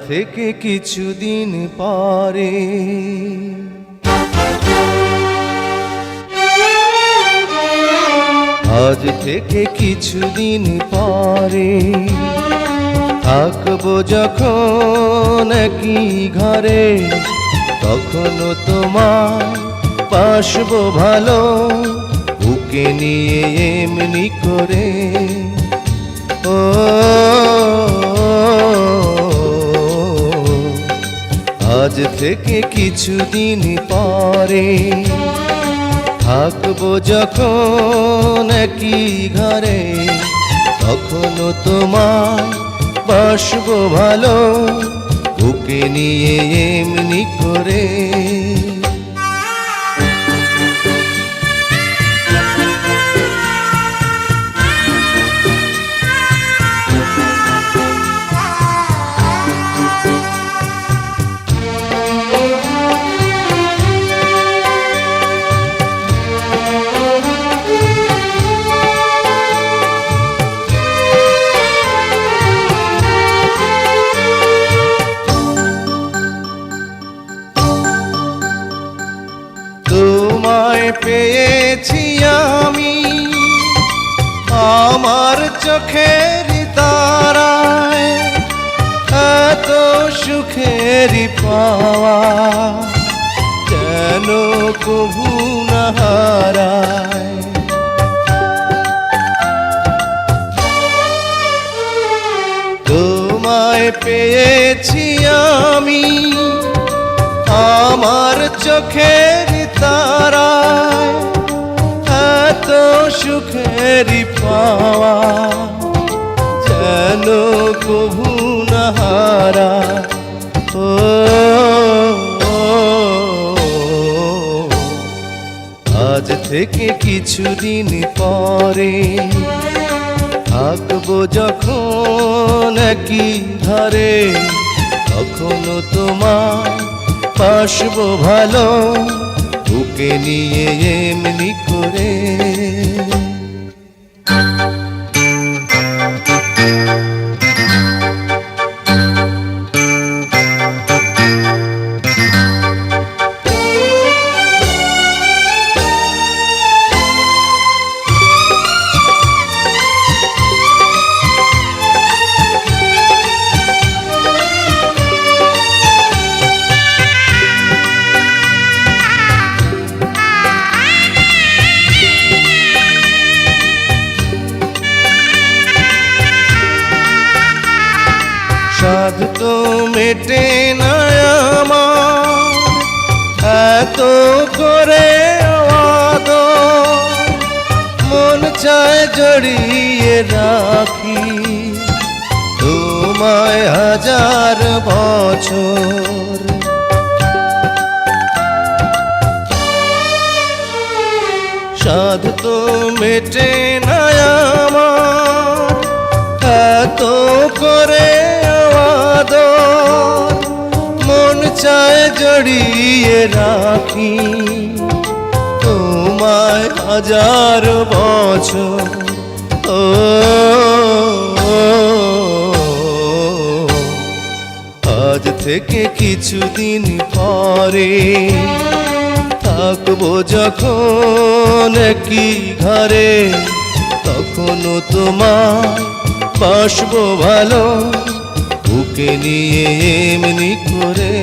থেকে কিছুদিন পরে আজ থেকে কিছুদিন পরে থাকবো যখন একই ঘরে, তখনও তোমায় বাসবো ভালো বুকে নিয়ে এমনি করে। ও আজ থেকে কিছুদিন পরে থাকবো যখন একই ঘরে, তখনও তোমায় বাসবো ভালো বুকে নিয়ে এমনি করে। তোমায় পেয়েছি আমি আমার চোখের তারায়, এত সুখের পাওয়া যেন কভু না হারায়। তোমায় পেয়েছি আমি আমার চোখের তারায়, এত সুখের পাওয়া যেন কভু না হারায়। ও আজ থেকে কিছুদিন পরে থাকবো যখন একই ঘরে, তখনও তোমায় বাসবো ভালো বুকে নিয়ে এমনি করে। সাধ তো মেটে না আমার এত করে আদর, মন চায় জড়িয়ে রাখি তোমায় হাজার বছর। সাধ তো মেটে না আমার এত করে মন চায় জড়িয়ে রাখি তোমায় হাজার বছর। ও আজ থেকে কিছুদিন পরে থাকবো যখন একই ঘরে, তখনও তোমায় বাসবো ভালো বুকে নিয়ে এমনি করে।